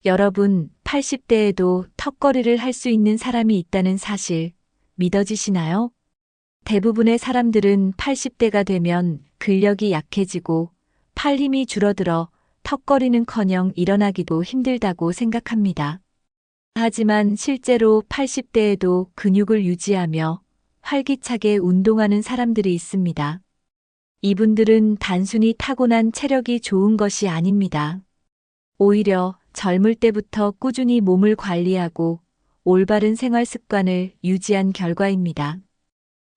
여러분, 80대에도 턱걸이를 할 수 있는 사람이 있다는 사실 믿어지시나요? 대부분의 사람들은 80대가 되면 근력이 약해지고 팔 힘이 줄어들어 턱걸이는커녕 일어나기도 힘들다고 생각합니다. 하지만 실제로 80대에도 근육을 유지하며 활기차게 운동하는 사람들이 있습니다. 이분들은 단순히 타고난 체력이 좋은 것이 아닙니다. 오히려 젊을 때부터 꾸준히 몸을 관리하고 올바른 생활 습관을 유지한 결과입니다.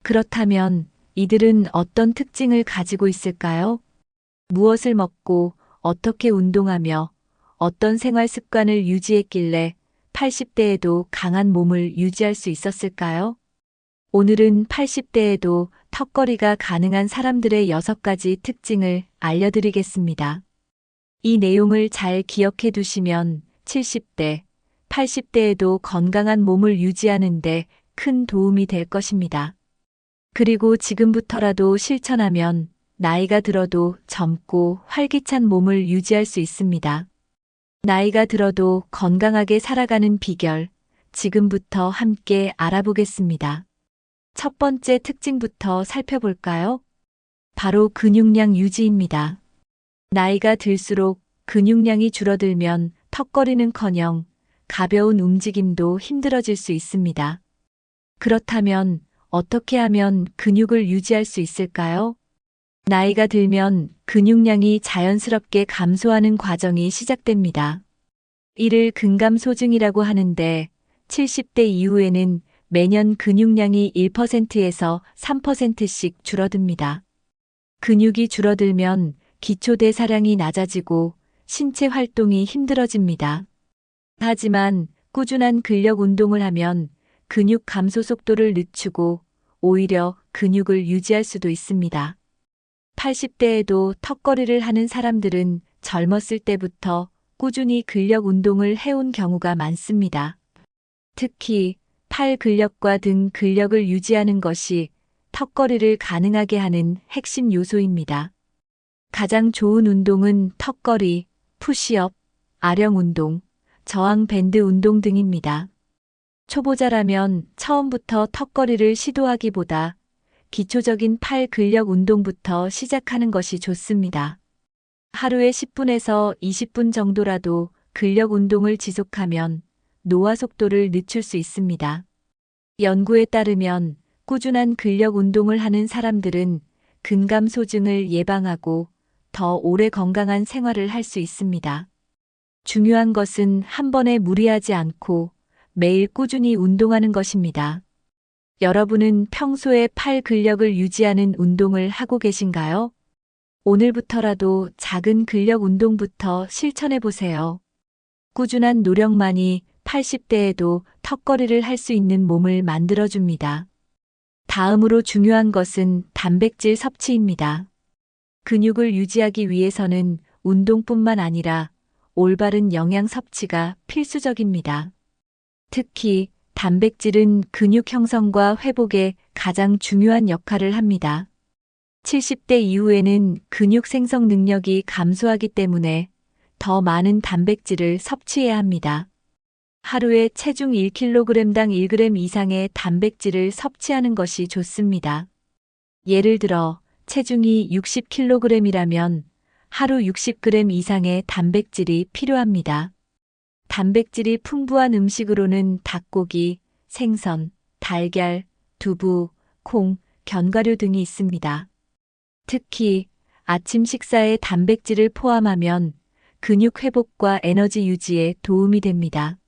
그렇다면 이들은 어떤 특징을 가지고 있을까요? 무엇을 먹고 어떻게 운동하며 어떤 생활 습관을 유지했길래 80대에도 강한 몸을 유지할 수 있었을까요? 오늘은 80대에도 턱걸이가 가능한 사람들의 6가지 특징을 알려드리겠습니다. 이 내용을 잘 기억해 두시면 70대, 80대에도 건강한 몸을 유지하는 데 큰 도움이 될 것입니다. 그리고 지금부터라도 실천하면 나이가 들어도 젊고 활기찬 몸을 유지할 수 있습니다. 나이가 들어도 건강하게 살아가는 비결, 지금부터 함께 알아보겠습니다. 첫 번째 특징부터 살펴볼까요? 바로 근육량 유지입니다. 나이가 들수록 근육량이 줄어들면 턱걸이는커녕 가벼운 움직임도 힘들어질 수 있습니다. 그렇다면 어떻게 하면 근육을 유지할 수 있을까요? 나이가 들면 근육량이 자연스럽게 감소하는 과정이 시작됩니다. 이를 근감소증이라고 하는데 70대 이후에는 매년 근육량이 1%에서 3%씩 줄어듭니다. 근육이 줄어들면 기초대사량이 낮아지고 신체 활동이 힘들어집니다. 하지만 꾸준한 근력 운동을 하면 근육 감소 속도를 늦추고 오히려 근육을 유지할 수도 있습니다. 80대에도 턱걸이를 하는 사람들은 젊었을 때부터 꾸준히 근력 운동을 해온 경우가 많습니다. 특히 팔 근력과 등 근력을 유지하는 것이 턱걸이를 가능하게 하는 핵심 요소입니다. 가장 좋은 운동은 턱걸이, 푸시업, 아령 운동, 저항 밴드 운동 등입니다. 초보자라면 처음부터 턱걸이를 시도하기보다 기초적인 팔 근력 운동부터 시작하는 것이 좋습니다. 하루에 10분에서 20분 정도라도 근력 운동을 지속하면 노화 속도를 늦출 수 있습니다. 연구에 따르면 꾸준한 근력 운동을 하는 사람들은 근감소증을 예방하고 더 오래 건강한 생활을 할 수 있습니다. 중요한 것은 한 번에 무리하지 않고 매일 꾸준히 운동하는 것입니다. 여러분은 평소에 팔 근력을 유지하는 운동을 하고 계신가요? 오늘부터라도 작은 근력 운동부터 실천해 보세요. 꾸준한 노력만이 80대에도 턱걸이를 할 수 있는 몸을 만들어줍니다. 다음으로 중요한 것은 단백질 섭취입니다. 근육을 유지하기 위해서는 운동뿐만 아니라 올바른 영양 섭취가 필수적입니다. 특히 단백질은 근육 형성과 회복에 가장 중요한 역할을 합니다. 70대 이후에는 근육 생성 능력이 감소하기 때문에 더 많은 단백질을 섭취해야 합니다. 하루에 체중 1kg당 1g 이상의 단백질을 섭취하는 것이 좋습니다. 예를 들어 체중이 60kg이라면 하루 60g 이상의 단백질이 필요합니다. 단백질이 풍부한 음식으로는 닭고기, 생선, 달걀, 두부, 콩, 견과류 등이 있습니다. 특히 아침 식사에 단백질을 포함하면 근육 회복과 에너지 유지에 도움이 됩니다.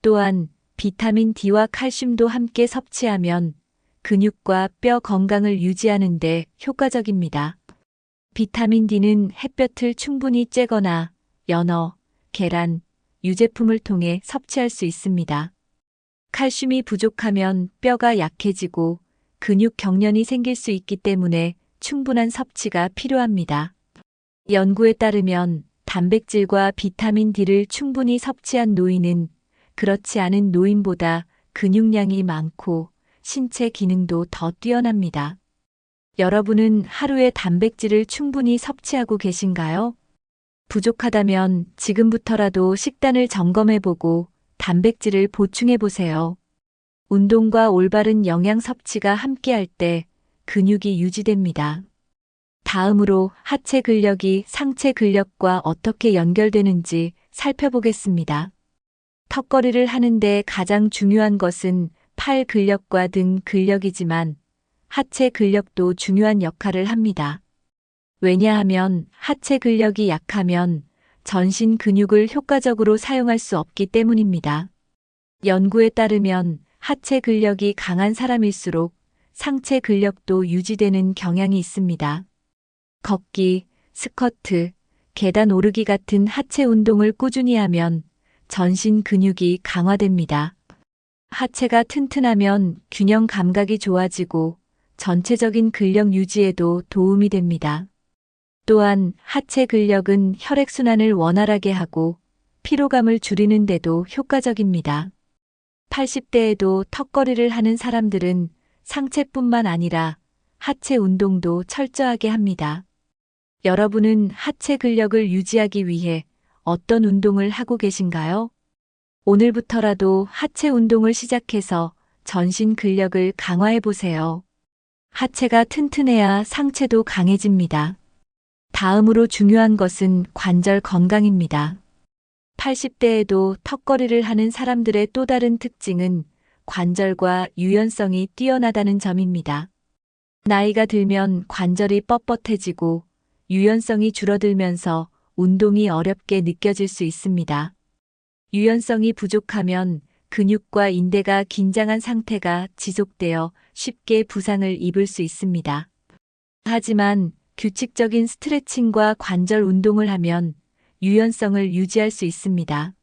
또한 비타민 D와 칼슘도 함께 섭취하면 근육과 뼈 건강을 유지하는 데 효과적입니다. 비타민 D는 햇볕을 충분히 쬐거나 연어, 계란, 유제품을 통해 섭취할 수 있습니다. 칼슘이 부족하면 뼈가 약해지고 근육 경련이 생길 수 있기 때문에 충분한 섭취가 필요합니다. 연구에 따르면 단백질과 비타민 D를 충분히 섭취한 노인은 그렇지 않은 노인보다 근육량이 많고 신체 기능도 더 뛰어납니다. 여러분은 하루에 단백질을 충분히 섭취하고 계신가요? 부족하다면 지금부터라도 식단을 점검해보고 단백질을 보충해보세요. 운동과 올바른 영양 섭취가 함께할 때 근육이 유지됩니다. 다음으로 하체 근력이 상체 근력과 어떻게 연결되는지 살펴보겠습니다. 턱걸이를 하는데 가장 중요한 것은 팔 근력과 등 근력이지만 하체 근력도 중요한 역할을 합니다. 왜냐하면 하체 근력이 약하면 전신 근육을 효과적으로 사용할 수 없기 때문입니다. 연구에 따르면 하체 근력이 강한 사람일수록 상체 근력도 유지되는 경향이 있습니다. 걷기, 스쿼트, 계단 오르기 같은 하체 운동을 꾸준히 하면 전신 근육이 강화됩니다. 하체가 튼튼하면 균형 감각이 좋아지고 전체적인 근력 유지에도 도움이 됩니다. 또한 하체 근력은 혈액순환을 원활하게 하고 피로감을 줄이는 데도 효과적입니다. 80대에도 턱걸이를 하는 사람들은 상체뿐만 아니라 하체 운동도 철저하게 합니다. 여러분은 하체 근력을 유지하기 위해 어떤 운동을 하고 계신가요? 오늘부터라도 하체 운동을 시작해서 전신 근력을 강화해 보세요. 하체가 튼튼해야 상체도 강해집니다. 다음으로 중요한 것은 관절 건강입니다. 80대에도 턱걸이를 하는 사람들의 또 다른 특징은 관절과 유연성이 뛰어나다는 점입니다. 나이가 들면 관절이 뻣뻣해지고 유연성이 줄어들면서 운동이 어렵게 느껴질 수 있습니다. 유연성이 부족하면 근육과 인대가 긴장한 상태가 지속되어 쉽게 부상을 입을 수 있습니다. 하지만 규칙적인 스트레칭과 관절 운동을 하면 유연성을 유지할 수 있습니다.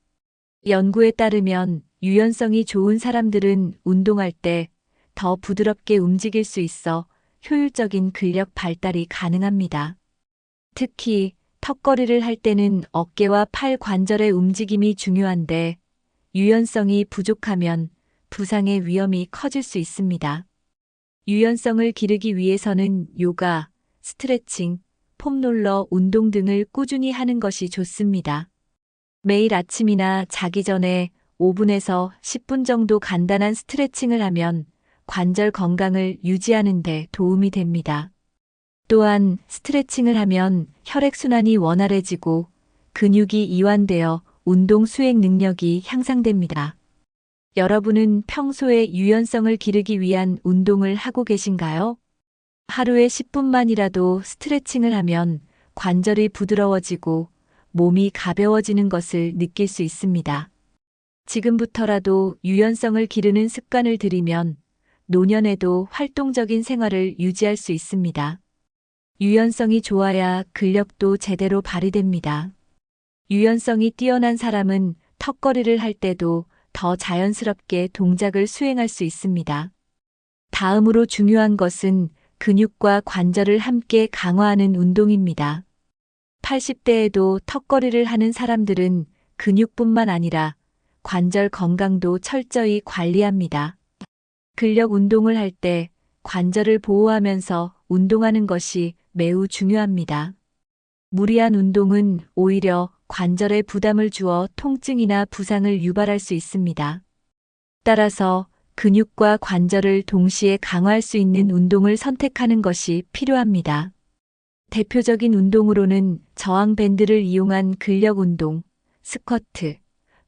연구에 따르면 유연성이 좋은 사람들은 운동할 때 더 부드럽게 움직일 수 있어 효율적인 근력 발달이 가능합니다. 특히 턱걸이를 할 때는 어깨와 팔 관절의 움직임이 중요한데 유연성이 부족하면 부상의 위험이 커질 수 있습니다. 유연성을 기르기 위해서는 요가, 스트레칭, 폼롤러 운동 등을 꾸준히 하는 것이 좋습니다. 매일 아침이나 자기 전에 5분에서 10분 정도 간단한 스트레칭을 하면 관절 건강을 유지하는 데 도움이 됩니다. 또한 스트레칭을 하면 혈액순환이 원활해지고 근육이 이완되어 운동 수행 능력이 향상됩니다. 여러분은 평소에 유연성을 기르기 위한 운동을 하고 계신가요? 하루에 10분만이라도 스트레칭을 하면 관절이 부드러워지고 몸이 가벼워지는 것을 느낄 수 있습니다. 지금부터라도 유연성을 기르는 습관을 들이면 노년에도 활동적인 생활을 유지할 수 있습니다. 유연성이 좋아야 근력도 제대로 발휘됩니다. 유연성이 뛰어난 사람은 턱걸이를 할 때도 더 자연스럽게 동작을 수행할 수 있습니다. 다음으로 중요한 것은 근육과 관절을 함께 강화하는 운동입니다. 80대에도 턱걸이를 하는 사람들은 근육뿐만 아니라 관절 건강도 철저히 관리합니다. 근력 운동을 할 때 관절을 보호하면서 운동하는 것이 매우 중요합니다. 무리한 운동은 오히려 관절에 부담을 주어 통증이나 부상을 유발할 수 있습니다. 따라서 근육과 관절을 동시에 강화할 수 있는 운동을 선택하는 것이 필요합니다. 대표적인 운동으로는 저항 밴드를 이용한 근력 운동, 스쿼트,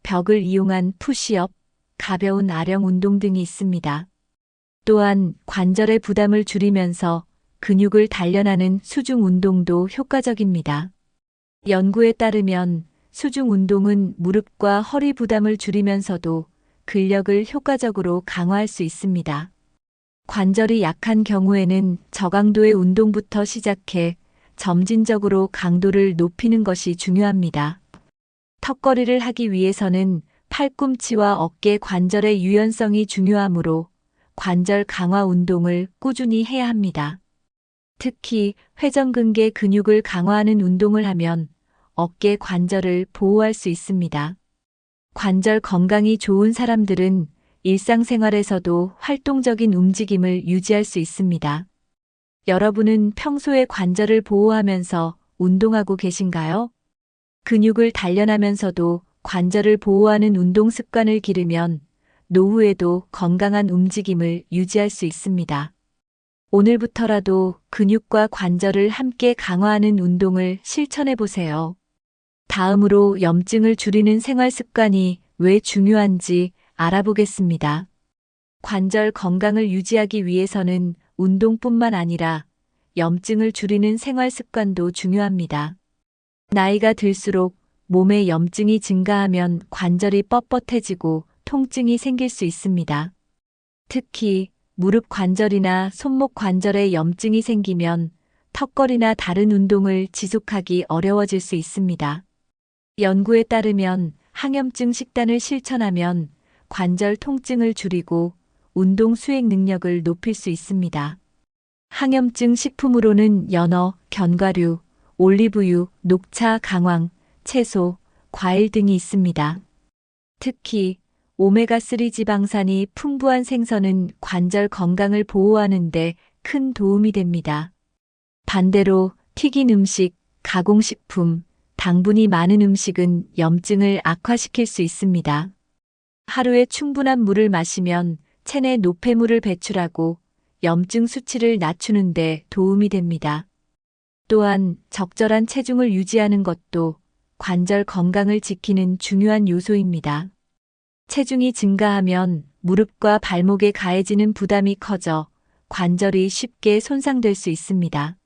벽을 이용한 푸시업, 가벼운 아령 운동 등이 있습니다. 또한 관절의 부담을 줄이면서 근육을 단련하는 수중 운동도 효과적입니다. 연구에 따르면 수중 운동은 무릎과 허리 부담을 줄이면서도 근력을 효과적으로 강화할 수 있습니다. 관절이 약한 경우에는 저강도의 운동부터 시작해 점진적으로 강도를 높이는 것이 중요합니다. 턱걸이를 하기 위해서는 팔꿈치와 어깨 관절의 유연성이 중요하므로 관절 강화 운동을 꾸준히 해야 합니다. 특히 회전근개 근육을 강화하는 운동을 하면 어깨 관절을 보호할 수 있습니다. 관절 건강이 좋은 사람들은 일상생활에서도 활동적인 움직임을 유지할 수 있습니다. 여러분은 평소에 관절을 보호하면서 운동하고 계신가요? 근육을 단련하면서도 관절을 보호하는 운동 습관을 기르면 노후에도 건강한 움직임을 유지할 수 있습니다. 오늘부터라도 근육과 관절을 함께 강화하는 운동을 실천해 보세요. 다음으로 염증을 줄이는 생활 습관이 왜 중요한지 알아보겠습니다. 관절 건강을 유지하기 위해서는 운동뿐만 아니라 염증을 줄이는 생활 습관도 중요합니다. 나이가 들수록 몸에 염증이 증가하면 관절이 뻣뻣해지고 통증이 생길 수 있습니다. 특히 무릎 관절이나 손목 관절에 염증이 생기면 턱걸이나 다른 운동을 지속하기 어려워질 수 있습니다. 연구에 따르면 항염증 식단을 실천하면 관절 통증을 줄이고 운동 수행 능력을 높일 수 있습니다. 항염증 식품으로는 연어, 견과류, 올리브유, 녹차, 강황, 채소, 과일 등이 있습니다. 특히 오메가3 지방산이 풍부한 생선은 관절 건강을 보호하는 데 큰 도움이 됩니다. 반대로 튀긴 음식, 가공식품, 당분이 많은 음식은 염증을 악화시킬 수 있습니다. 하루에 충분한 물을 마시면 체내 노폐물을 배출하고 염증 수치를 낮추는 데 도움이 됩니다. 또한 적절한 체중을 유지하는 것도 관절 건강을 지키는 중요한 요소입니다. 체중이 증가하면 무릎과 발목에 가해지는 부담이 커져 관절이 쉽게 손상될 수 있습니다.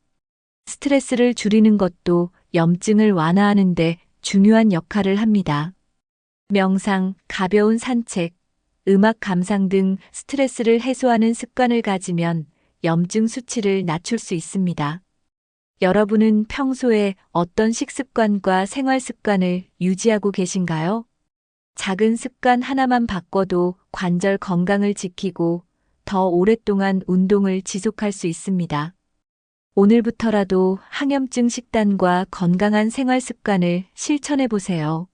스트레스를 줄이는 것도 염증을 완화하는 데 중요한 역할을 합니다. 명상, 가벼운 산책, 음악 감상 등 스트레스를 해소하는 습관을 가지면 염증 수치를 낮출 수 있습니다. 여러분은 평소에 어떤 식습관과 생활 습관을 유지하고 계신가요? 작은 습관 하나만 바꿔도 관절 건강을 지키고 더 오랫동안 운동을 지속할 수 있습니다. 오늘부터라도 항염증 식단과 건강한 생활 습관을 실천해 보세요.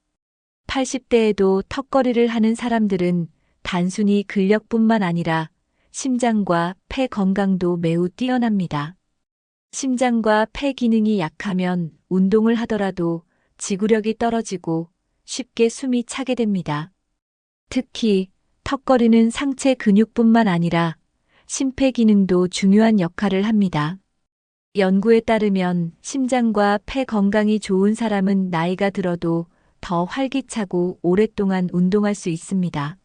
80대에도 턱걸이를 하는 사람들은 단순히 근력뿐만 아니라 심장과 폐 건강도 매우 뛰어납니다. 심장과 폐 기능이 약하면 운동을 하더라도 지구력이 떨어지고 쉽게 숨이 차게 됩니다. 특히 턱걸이는 상체 근육뿐만 아니라 심폐 기능도 중요한 역할을 합니다. 연구에 따르면 심장과 폐 건강이 좋은 사람은 나이가 들어도 더 활기차고 오랫동안 운동할 수 있습니다.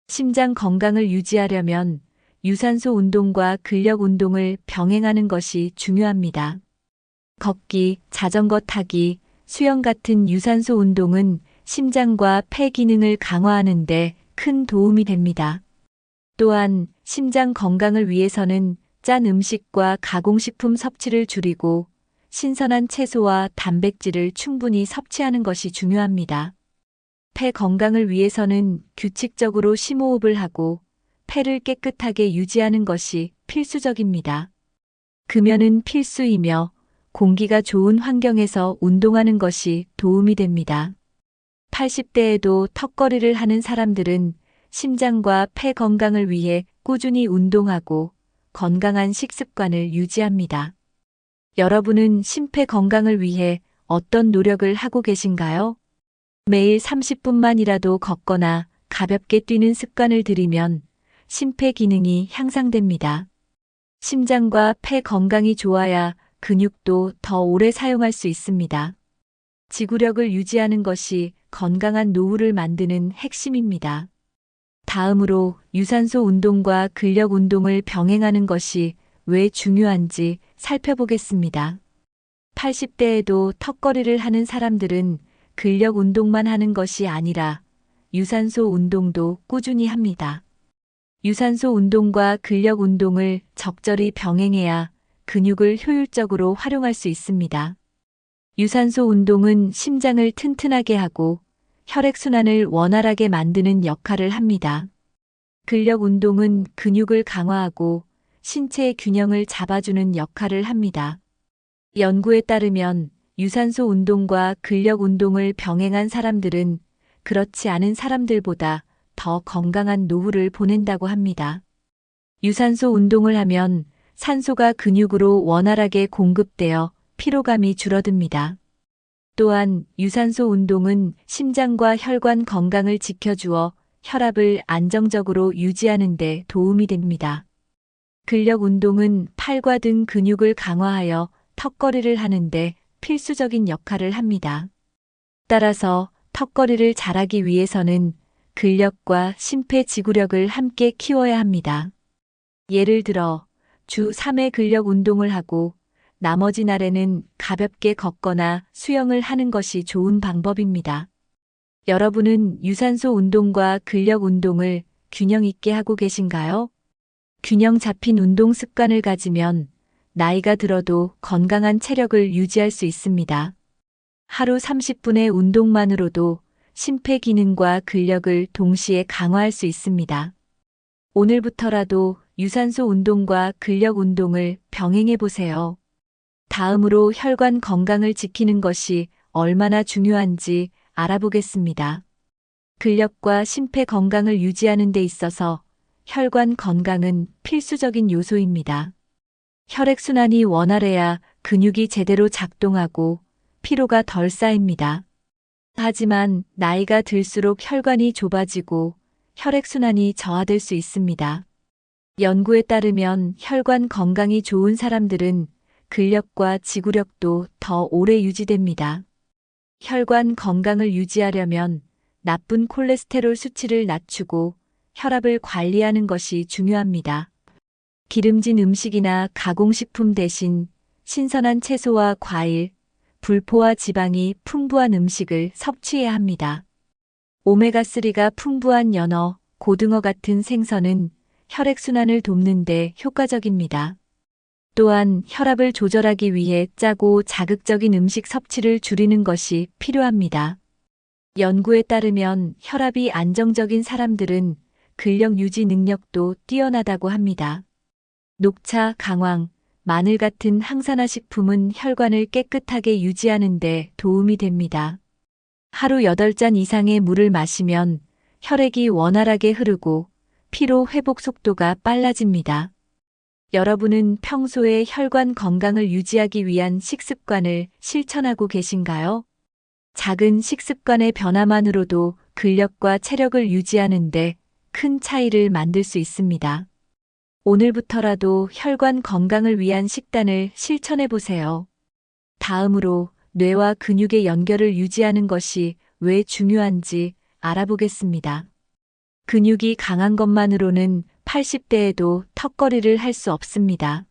심장 건강을 유지하려면 유산소 운동과 근력 운동을 병행하는 것이 중요합니다. 걷기, 자전거 타기, 수영 같은 유산소 운동은 심장과 폐 기능을 강화하는 데 큰 도움이 됩니다. 또한 심장 건강을 위해서는 짠 음식과 가공식품 섭취를 줄이고 신선한 채소와 단백질을 충분히 섭취하는 것이 중요합니다. 폐 건강을 위해서는 규칙적으로 심호흡을 하고 폐를 깨끗하게 유지하는 것이 필수적입니다. 금연은 필수이며 공기가 좋은 환경에서 운동하는 것이 도움이 됩니다. 80대에도 턱걸이를 하는 사람들은 심장과 폐 건강을 위해 꾸준히 운동하고 건강한 식습관을 유지합니다. 여러분은 심폐 건강을 위해 어떤 노력을 하고 계신가요? 매일 30분만이라도 걷거나 가볍게 뛰는 습관을 들이면 심폐 기능이 향상됩니다. 심장과 폐 건강이 좋아야 근육도 더 오래 사용할 수 있습니다. 지구력을 유지하는 것이 건강한 노후를 만드는 핵심입니다. 다음으로 유산소 운동과 근력 운동을 병행하는 것이 왜 중요한지 살펴보겠습니다. 80대에도 턱걸이를 하는 사람들은 근력 운동만 하는 것이 아니라 유산소 운동도 꾸준히 합니다. 유산소 운동과 근력 운동을 적절히 병행해야 근육을 효율적으로 활용할 수 있습니다. 유산소 운동은 심장을 튼튼하게 하고 혈액순환을 원활하게 만드는 역할을 합니다. 근력 운동은 근육을 강화하고 신체의 균형을 잡아주는 역할을 합니다. 연구에 따르면 유산소 운동과 근력 운동을 병행한 사람들은 그렇지 않은 사람들보다 더 건강한 노후를 보낸다고 합니다. 유산소 운동을 하면 산소가 근육으로 원활하게 공급되어 피로감이 줄어듭니다. 또한 유산소 운동은 심장과 혈관 건강을 지켜주어 혈압을 안정적으로 유지하는 데 도움이 됩니다. 근력 운동은 팔과 등 근육을 강화하여 턱걸이를 하는데 필수적인 역할을 합니다. 따라서 턱걸이를 잘하기 위해서는 근력과 심폐지구력을 함께 키워야 합니다. 예를 들어 주 3회 근력 운동을 하고 나머지 날에는 가볍게 걷거나 수영을 하는 것이 좋은 방법입니다. 여러분은 유산소 운동과 근력 운동을 균형 있게 하고 계신가요? 균형 잡힌 운동 습관을 가지면 나이가 들어도 건강한 체력을 유지할 수 있습니다. 하루 30분의 운동만으로도 심폐기능과 근력을 동시에 강화할 수 있습니다. 오늘부터라도 유산소 운동과 근력 운동을 병행해 보세요. 다음으로 혈관 건강을 지키는 것이 얼마나 중요한지 알아보겠습니다. 근력과 심폐 건강을 유지하는 데 있어서 혈관 건강은 필수적인 요소입니다. 혈액순환이 원활해야 근육이 제대로 작동하고 피로가 덜 쌓입니다. 하지만 나이가 들수록 혈관이 좁아지고 혈액순환이 저하될 수 있습니다. 연구에 따르면 혈관 건강이 좋은 사람들은 근력과 지구력도 더 오래 유지됩니다. 혈관 건강을 유지하려면 나쁜 콜레스테롤 수치를 낮추고 혈압을 관리하는 것이 중요합니다. 기름진 음식이나 가공식품 대신 신선한 채소와 과일, 불포화 지방이 풍부한 음식을 섭취해야 합니다. 오메가3가 풍부한 연어, 고등어 같은 생선은 혈액순환을 돕는 데 효과적입니다. 또한 혈압을 조절하기 위해 짜고 자극적인 음식 섭취를 줄이는 것이 필요합니다. 연구에 따르면 혈압이 안정적인 사람들은 근력 유지 능력도 뛰어나다고 합니다. 녹차, 강황, 마늘 같은 항산화 식품은 혈관을 깨끗하게 유지하는 데 도움이 됩니다. 하루 8잔 이상의 물을 마시면 혈액이 원활하게 흐르고 피로 회복 속도가 빨라집니다. 여러분은 평소에 혈관 건강을 유지하기 위한 식습관을 실천하고 계신가요? 작은 식습관의 변화만으로도 근력과 체력을 유지하는데 큰 차이를 만들 수 있습니다. 오늘부터라도 혈관 건강을 위한 식단을 실천해 보세요. 다음으로 뇌와 근육의 연결을 유지하는 것이 왜 중요한지 알아보겠습니다. 근육이 강한 것만으로는 80대에도 턱걸이를 할 수 없습니다.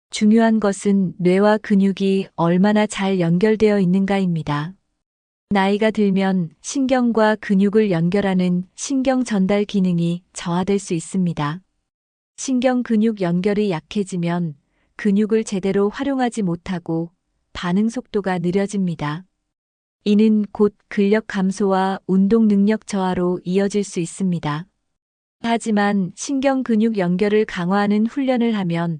중요한 것은 뇌와 근육이 얼마나 잘 연결되어 있는가입니다. 나이가 들면 신경과 근육을 연결하는 신경 전달 기능이 저하될 수 있습니다. 신경 근육 연결이 약해지면 근육을 제대로 활용하지 못하고 반응 속도가 느려집니다. 이는 곧 근력 감소와 운동 능력 저하로 이어질 수 있습니다. 하지만 신경 근육 연결을 강화하는 훈련을 하면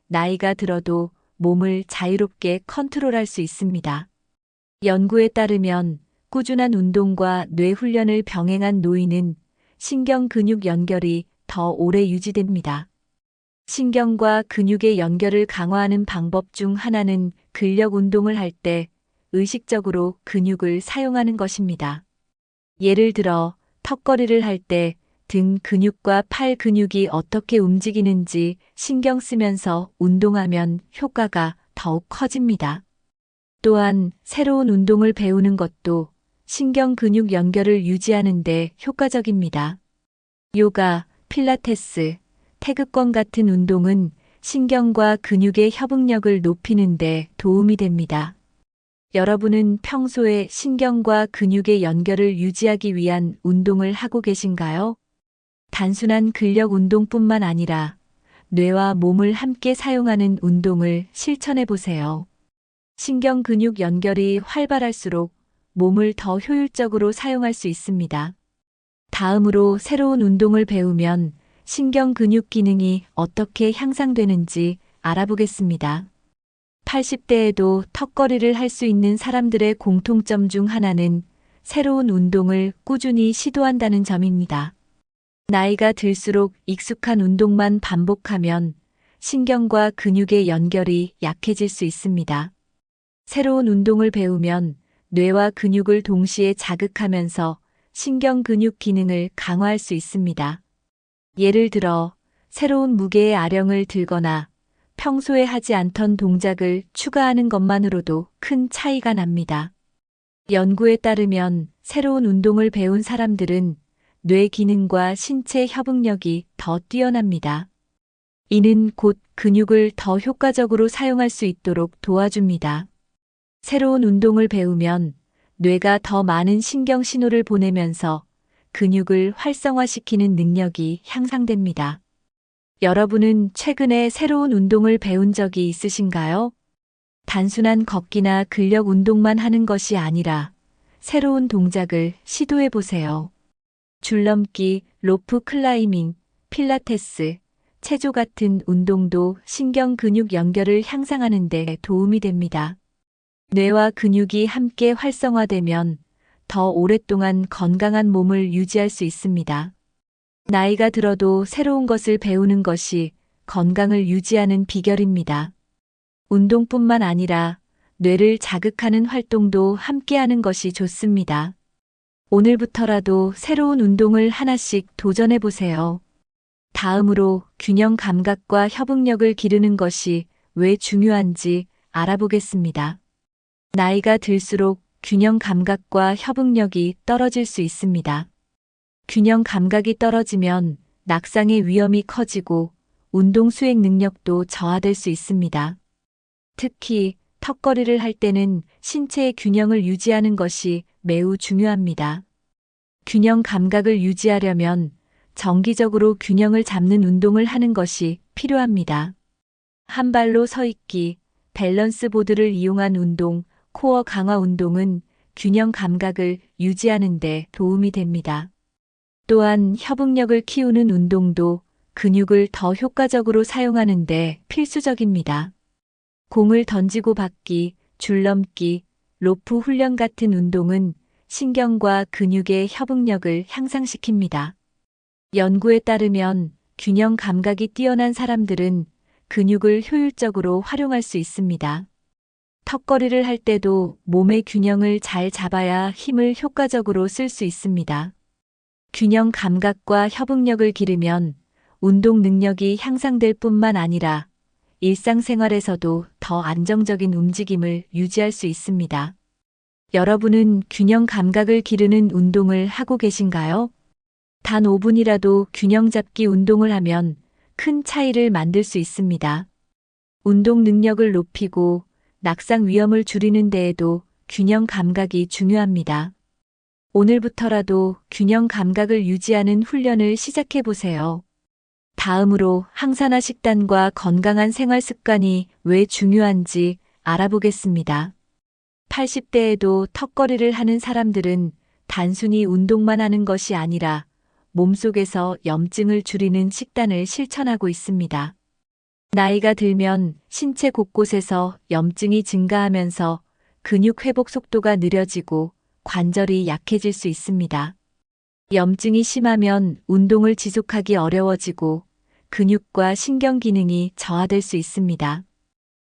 나이가 들어도 몸을 자유롭게 컨트롤할 수 있습니다. 연구에 따르면 꾸준한 운동과 뇌 훈련을 병행한 노인은 신경 근육 연결이 더 오래 유지됩니다. 신경과 근육의 연결을 강화하는 방법 중 하나는 근력 운동을 할 때 의식적으로 근육을 사용하는 것입니다. 예를 들어 턱걸이를 할 때 등 근육과 팔 근육이 어떻게 움직이는지 신경 쓰면서 운동하면 효과가 더욱 커집니다. 또한 새로운 운동을 배우는 것도 신경 근육 연결을 유지하는 데 효과적입니다. 요가, 필라테스, 태극권 같은 운동은 신경과 근육의 협응력을 높이는 데 도움이 됩니다. 여러분은 평소에 신경과 근육의 연결을 유지하기 위한 운동을 하고 계신가요? 단순한 근력 운동뿐만 아니라 뇌와 몸을 함께 사용하는 운동을 실천해 보세요. 신경 근육 연결이 활발할수록 몸을 더 효율적으로 사용할 수 있습니다. 다음으로 새로운 운동을 배우면 신경 근육 기능이 어떻게 향상되는지 알아보겠습니다. 80대에도 턱걸이를 할 수 있는 사람들의 공통점 중 하나는 새로운 운동을 꾸준히 시도한다는 점입니다. 나이가 들수록 익숙한 운동만 반복하면 신경과 근육의 연결이 약해질 수 있습니다. 새로운 운동을 배우면 뇌와 근육을 동시에 자극하면서 신경 근육 기능을 강화할 수 있습니다. 예를 들어 새로운 무게의 아령을 들거나 평소에 하지 않던 동작을 추가하는 것만으로도 큰 차이가 납니다. 연구에 따르면 새로운 운동을 배운 사람들은 뇌 기능과 신체 협응력이 더 뛰어납니다. 이는 곧 근육을 더 효과적으로 사용할 수 있도록 도와줍니다. 새로운 운동을 배우면 뇌가 더 많은 신경 신호를 보내면서 근육을 활성화시키는 능력이 향상됩니다. 여러분은 최근에 새로운 운동을 배운 적이 있으신가요? 단순한 걷기나 근력 운동만 하는 것이 아니라 새로운 동작을 시도해 보세요. 줄넘기, 로프 클라이밍, 필라테스, 체조 같은 운동도 신경 근육 연결을 향상하는 데 도움이 됩니다. 뇌와 근육이 함께 활성화되면 더 오랫동안 건강한 몸을 유지할 수 있습니다. 나이가 들어도 새로운 것을 배우는 것이 건강을 유지하는 비결입니다. 운동뿐만 아니라 뇌를 자극하는 활동도 함께하는 것이 좋습니다. 오늘부터라도 새로운 운동을 하나씩 도전해 보세요. 다음으로 균형 감각과 협응력을 기르는 것이 왜 중요한지 알아보겠습니다. 나이가 들수록 균형 감각과 협응력이 떨어질 수 있습니다. 균형 감각이 떨어지면 낙상의 위험이 커지고 운동 수행 능력도 저하될 수 있습니다. 특히 턱걸이를 할 때는 신체의 균형을 유지하는 것이 매우 중요합니다. 균형 감각을 유지하려면 정기적으로 균형을 잡는 운동을 하는 것이 필요합니다. 한 발로 서 있기, 밸런스 보드를 이용한 운동, 코어 강화 운동은 균형 감각을 유지하는 데 도움이 됩니다. 또한 협응력을 키우는 운동도 근육을 더 효과적으로 사용하는 데 필수적입니다. 공을 던지고 받기, 줄넘기, 로프 훈련 같은 운동은 신경과 근육의 협응력을 향상시킵니다. 연구에 따르면 균형 감각이 뛰어난 사람들은 근육을 효율적으로 활용할 수 있습니다. 턱걸이를 할 때도 몸의 균형을 잘 잡아야 힘을 효과적으로 쓸 수 있습니다. 균형 감각과 협응력을 기르면 운동 능력이 향상될 뿐만 아니라 일상생활에서도 더 안정적인 움직임을 유지할 수 있습니다. 여러분은 균형 감각을 기르는 운동을 하고 계신가요? 단 5분이라도 균형 잡기 운동을 하면 큰 차이를 만들 수 있습니다. 운동 능력을 높이고 낙상 위험을 줄이는 데에도 균형 감각이 중요합니다. 오늘부터라도 균형 감각을 유지하는 훈련을 시작해 보세요. 다음으로 항산화 식단과 건강한 생활 습관이 왜 중요한지 알아보겠습니다. 80대에도 턱걸이를 하는 사람들은 단순히 운동만 하는 것이 아니라 몸속에서 염증을 줄이는 식단을 실천하고 있습니다. 나이가 들면 신체 곳곳에서 염증이 증가하면서 근육 회복 속도가 느려지고 관절이 약해질 수 있습니다. 염증이 심하면 운동을 지속하기 어려워지고 근육과 신경 기능이 저하될 수 있습니다.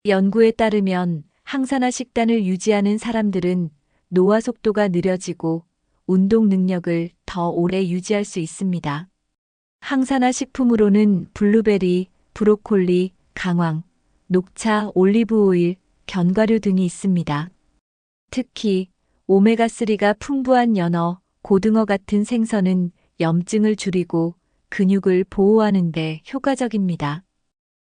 연구에 따르면 항산화 식단을 유지하는 사람들은 노화 속도가 느려지고 운동 능력을 더 오래 유지할 수 있습니다. 항산화 식품으로는 블루베리, 브로콜리, 강황, 녹차, 올리브 오일, 견과류 등이 있습니다. 특히 오메가3가 풍부한 연어, 고등어 같은 생선은 염증을 줄이고 근육을 보호하는 데 효과적입니다.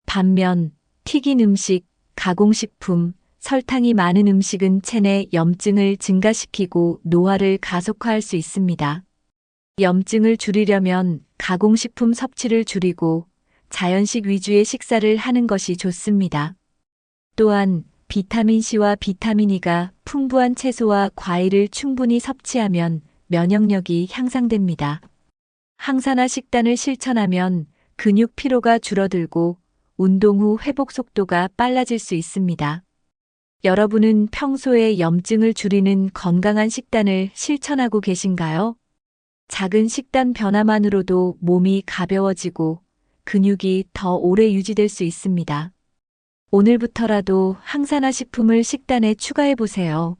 반면 튀긴 음식, 가공식품, 설탕이 많은 음식은 체내 염증을 증가시키고 노화를 가속화할 수 있습니다. 염증을 줄이려면 가공식품 섭취를 줄이고 자연식 위주의 식사를 하는 것이 좋습니다. 또한 비타민C와 비타민E가 풍부한 채소와 과일을 충분히 섭취하면 면역력이 향상됩니다. 항산화 식단을 실천하면 근육 피로가 줄어들고 운동 후 회복 속도가 빨라질 수 있습니다. 여러분은 평소에 염증을 줄이는 건강한 식단을 실천하고 계신가요? 작은 식단 변화만으로도 몸이 가벼워지고 근육이 더 오래 유지될 수 있습니다. 오늘부터라도 항산화 식품을 식단에 추가해 보세요.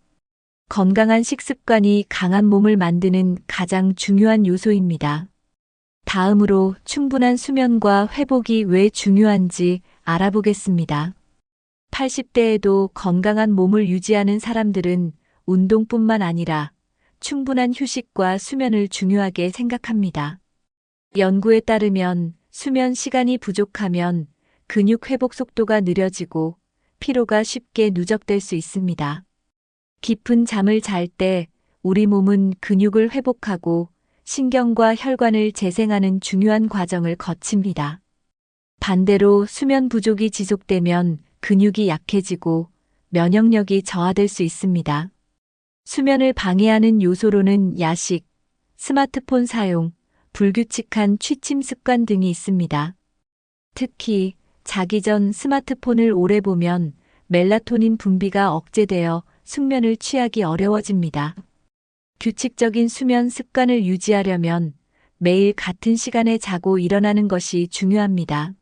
건강한 식습관이 강한 몸을 만드는 가장 중요한 요소입니다. 다음으로 충분한 수면과 회복이 왜 중요한지 알아보겠습니다. 80대에도 건강한 몸을 유지하는 사람들은 운동뿐만 아니라 충분한 휴식과 수면을 중요하게 생각합니다. 연구에 따르면 수면 시간이 부족하면 근육 회복 속도가 느려지고 피로가 쉽게 누적될 수 있습니다. 깊은 잠을 잘 때 우리 몸은 근육을 회복하고 신경과 혈관을 재생하는 중요한 과정을 거칩니다. 반대로 수면 부족이 지속되면 근육이 약해지고 면역력이 저하될 수 있습니다. 수면을 방해하는 요소로는 야식, 스마트폰 사용, 불규칙한 취침 습관 등이 있습니다. 특히 자기 전 스마트폰을 오래 보면 멜라토닌 분비가 억제되어 숙면을 취하기 어려워집니다. 규칙적인 수면 습관을 유지하려면 매일 같은 시간에 자고 일어나는 것이 중요합니다.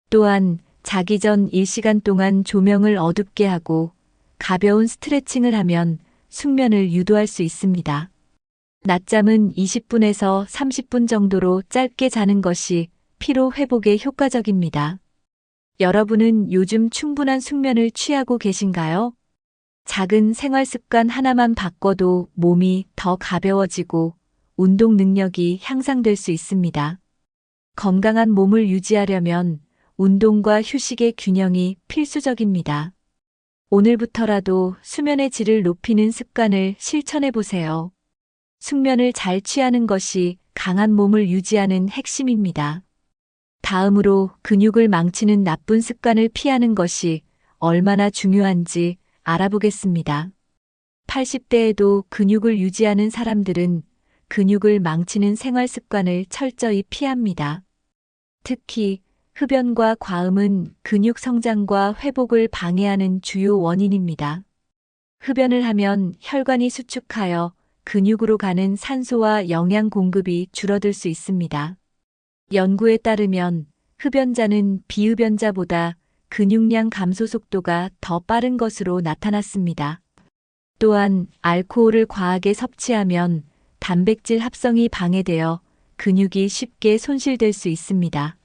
또한 자기 전 1시간 동안 조명을 어둡게 하고 가벼운 스트레칭을 하면 숙면을 유도할 수 있습니다. 낮잠은 20분에서 30분 정도로 짧게 자는 것이 피로 회복에 효과적입니다. 여러분은 요즘 충분한 숙면을 취하고 계신가요? 작은 생활 습관 하나만 바꿔도 몸이 더 가벼워지고 운동 능력이 향상될 수 있습니다. 건강한 몸을 유지하려면 운동과 휴식의 균형이 필수적입니다. 오늘부터라도 수면의 질을 높이는 습관을 실천해 보세요. 숙면을 잘 취하는 것이 강한 몸을 유지하는 핵심입니다. 다음으로 근육을 망치는 나쁜 습관을 피하는 것이 얼마나 중요한지 알아보겠습니다. 80대에도 근육을 유지하는 사람들은 근육을 망치는 생활 습관을 철저히 피합니다. 특히 흡연과 과음은 근육 성장과 회복을 방해하는 주요 원인입니다. 흡연을 하면 혈관이 수축하여 근육으로 가는 산소와 영양 공급이 줄어들 수 있습니다. 연구에 따르면 흡연자는 비흡연자보다 근육량 감소 속도가 더 빠른 것으로 나타났습니다. 또한 알코올을 과하게 섭취하면 단백질 합성이 방해되어 근육이 쉽게 손실될 수 있습니다.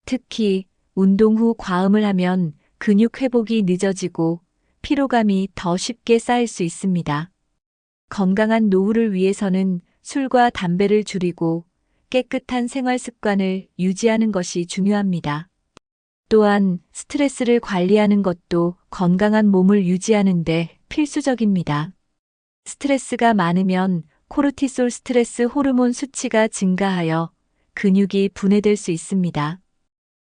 특히 운동 후 과음을 하면 근육 회복이 늦어지고 피로감이 더 쉽게 쌓일 수 있습니다. 건강한 노후를 위해서는 술과 담배를 줄이고 깨끗한 생활 습관을 유지하는 것이 중요합니다. 또한 스트레스를 관리하는 것도 건강한 몸을 유지하는 데 필수적입니다. 스트레스가 많으면 코르티솔 스트레스 호르몬 수치가 증가하여 근육이 분해될 수 있습니다.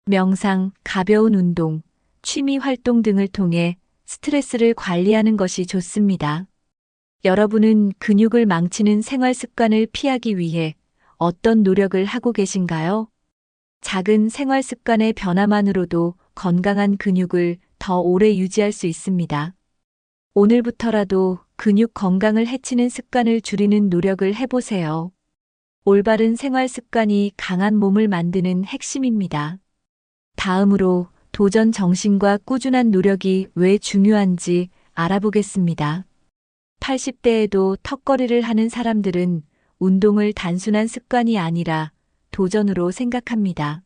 명상, 가벼운 운동, 취미 활동 등을 통해 스트레스를 관리하는 것이 좋습니다. 여러분은 근육을 망치는 생활 습관을 피하기 위해 어떤 노력을 하고 계신가요? 작은 생활 습관의 변화만으로도 건강한 근육을 더 오래 유지할 수 있습니다. 오늘부터라도 근육 건강을 해치는 습관을 줄이는 노력을 해보세요. 올바른 생활 습관이 강한 몸을 만드는 핵심입니다. 다음으로 도전 정신과 꾸준한 노력이 왜 중요한지 알아보겠습니다. 80대에도 턱걸이를 하는 사람들은 운동을 단순한 습관이 아니라 도전으로 생각합니다.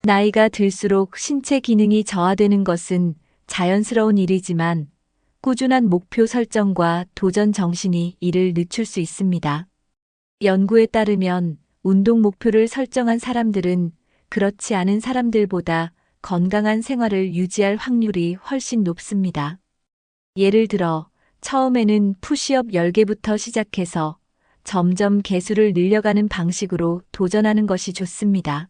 나이가 들수록 신체 기능이 저하되는 것은 자연스러운 일이지만 꾸준한 목표 설정과 도전 정신이 이를 늦출 수 있습니다. 연구에 따르면 운동 목표를 설정한 사람들은 그렇지 않은 사람들보다 건강한 생활을 유지할 확률이 훨씬 높습니다. 예를 들어 처음에는 푸시업 10개부터 시작해서 점점 개수를 늘려가는 방식으로 도전하는 것이 좋습니다.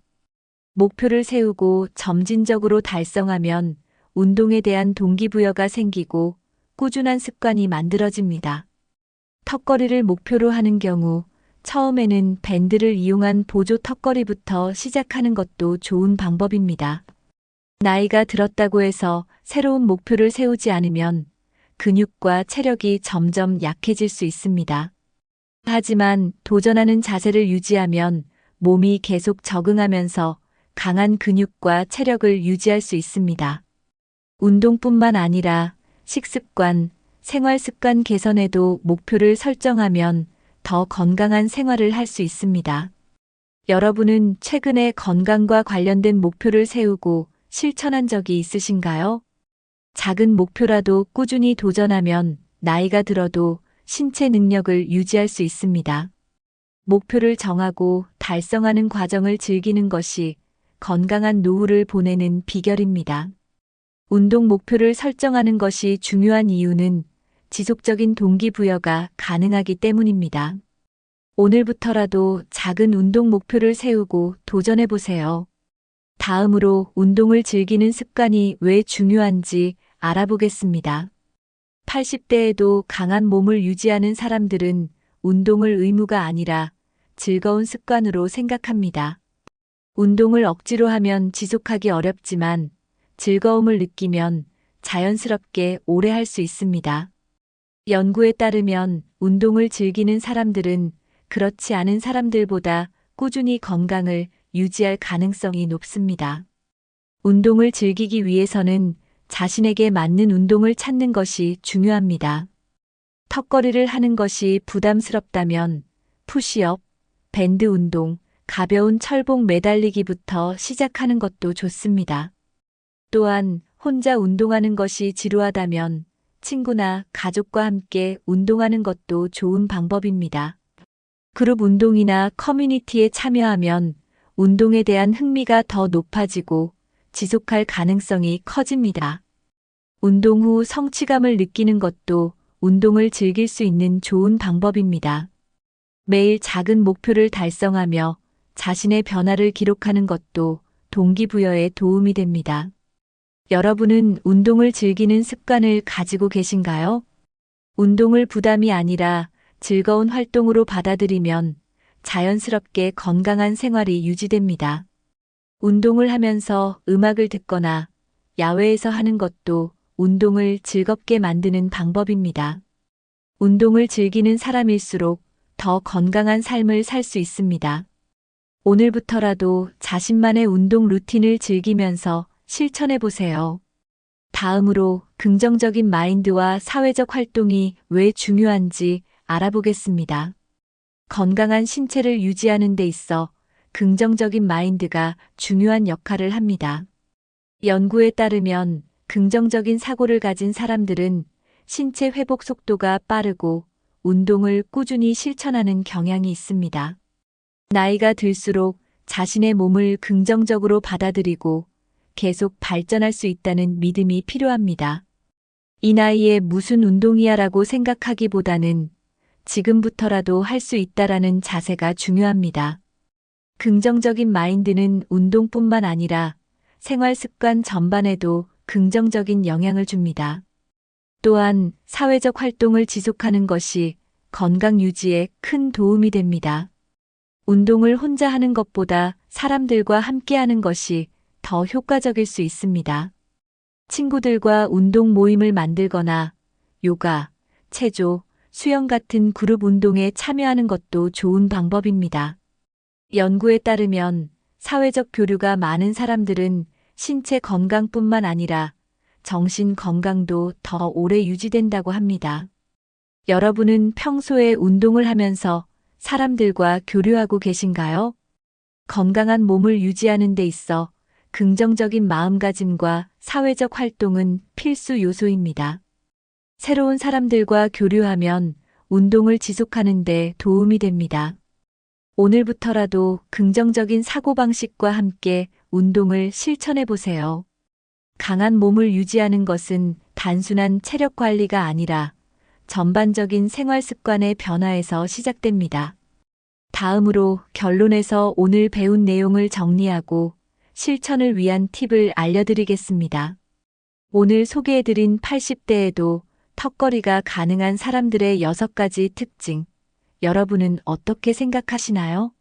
목표를 세우고 점진적으로 달성하면 운동에 대한 동기부여가 생기고 꾸준한 습관이 만들어집니다. 턱걸이를 목표로 하는 경우 처음에는 밴드를 이용한 보조 턱걸이부터 시작하는 것도 좋은 방법입니다. 나이가 들었다고 해서 새로운 목표를 세우지 않으면 근육과 체력이 점점 약해질 수 있습니다. 하지만 도전하는 자세를 유지하면 몸이 계속 적응하면서 강한 근육과 체력을 유지할 수 있습니다. 운동뿐만 아니라 식습관, 생활 습관 개선에도 목표를 설정하면 더 건강한 생활을 할 수 있습니다. 여러분은 최근에 건강과 관련된 목표를 세우고 실천한 적이 있으신가요? 작은 목표라도 꾸준히 도전하면 나이가 들어도 신체 능력을 유지할 수 있습니다. 목표를 정하고 달성하는 과정을 즐기는 것이 건강한 노후를 보내는 비결입니다. 운동 목표를 설정하는 것이 중요한 이유는 지속적인 동기부여가 가능하기 때문입니다. 오늘부터라도 작은 운동 목표를 세우고 도전해 보세요. 다음으로 운동을 즐기는 습관이 왜 중요한지 알아보겠습니다. 80대에도 강한 몸을 유지하는 사람들은 운동을 의무가 아니라 즐거운 습관으로 생각합니다. 운동을 억지로 하면 지속하기 어렵지만 즐거움을 느끼면 자연스럽게 오래 할 수 있습니다. 연구에 따르면 운동을 즐기는 사람들은 그렇지 않은 사람들보다 꾸준히 건강을 유지할 가능성이 높습니다. 운동을 즐기기 위해서는 자신에게 맞는 운동을 찾는 것이 중요합니다. 턱걸이를 하는 것이 부담스럽다면 푸시업, 밴드 운동, 가벼운 철봉 매달리기부터 시작하는 것도 좋습니다. 또한 혼자 운동하는 것이 지루하다면 친구나 가족과 함께 운동하는 것도 좋은 방법입니다. 그룹 운동이나 커뮤니티에 참여하면 운동에 대한 흥미가 더 높아지고 지속할 가능성이 커집니다. 운동 후 성취감을 느끼는 것도 운동을 즐길 수 있는 좋은 방법입니다. 매일 작은 목표를 달성하며 자신의 변화를 기록하는 것도 동기부여에 도움이 됩니다. 여러분은 운동을 즐기는 습관을 가지고 계신가요? 운동을 부담이 아니라 즐거운 활동으로 받아들이면 자연스럽게 건강한 생활이 유지됩니다. 운동을 하면서 음악을 듣거나 야외에서 하는 것도 운동을 즐겁게 만드는 방법입니다. 운동을 즐기는 사람일수록 더 건강한 삶을 살 수 있습니다. 오늘부터라도 자신만의 운동 루틴을 즐기면서 실천해 보세요. 다음으로 긍정적인 마인드와 사회적 활동이 왜 중요한지 알아보겠습니다. 건강한 신체를 유지하는 데 있어 긍정적인 마인드가 중요한 역할을 합니다. 연구에 따르면 긍정적인 사고를 가진 사람들은 신체 회복 속도가 빠르고 운동을 꾸준히 실천하는 경향이 있습니다. 나이가 들수록 자신의 몸을 긍정적으로 받아들이고 계속 발전할 수 있다는 믿음이 필요합니다. 이 나이에 무슨 운동이야라고 생각하기보다는 지금부터라도 할 수 있다라는 자세가 중요합니다. 긍정적인 마인드는 운동뿐만 아니라 생활 습관 전반에도 긍정적인 영향을 줍니다. 또한 사회적 활동을 지속하는 것이 건강 유지에 큰 도움이 됩니다. 운동을 혼자 하는 것보다 사람들과 함께 하는 것이 더 효과적일 수 있습니다. 친구들과 운동 모임을 만들거나 요가, 체조, 수영 같은 그룹 운동에 참여하는 것도 좋은 방법입니다. 연구에 따르면 사회적 교류가 많은 사람들은 신체 건강뿐만 아니라 정신 건강도 더 오래 유지된다고 합니다. 여러분은 평소에 운동을 하면서 사람들과 교류하고 계신가요? 건강한 몸을 유지하는 데 있어 긍정적인 마음가짐과 사회적 활동은 필수 요소입니다. 새로운 사람들과 교류하면 운동을 지속하는 데 도움이 됩니다. 오늘부터라도 긍정적인 사고방식과 함께 운동을 실천해 보세요. 강한 몸을 유지하는 것은 단순한 체력 관리가 아니라 전반적인 생활 습관의 변화에서 시작됩니다. 다음으로 결론에서 오늘 배운 내용을 정리하고 실천을 위한 팁을 알려드리겠습니다. 오늘 소개해드린 80대에도 턱걸이가 가능한 사람들의 6가지 특징, 여러분은 어떻게 생각하시나요?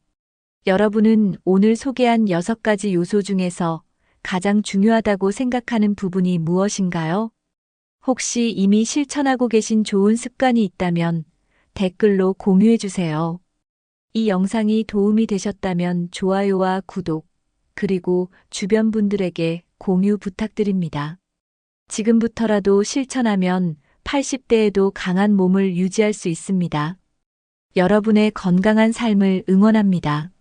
여러분은 오늘 소개한 6가지 요소 중에서 가장 중요하다고 생각하는 부분이 무엇인가요? 혹시 이미 실천하고 계신 좋은 습관이 있다면 댓글로 공유해 주세요. 이 영상이 도움이 되셨다면 좋아요와 구독, 그리고 주변 분들에게 공유 부탁드립니다. 지금부터라도 실천하면 80대에도 강한 몸을 유지할 수 있습니다. 여러분의 건강한 삶을 응원합니다.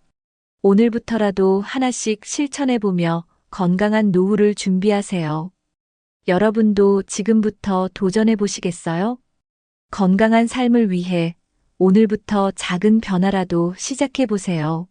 오늘부터라도 하나씩 실천해보며 건강한 노후를 준비하세요. 여러분도 지금부터 도전해보시겠어요? 건강한 삶을 위해 오늘부터 작은 변화라도 시작해보세요.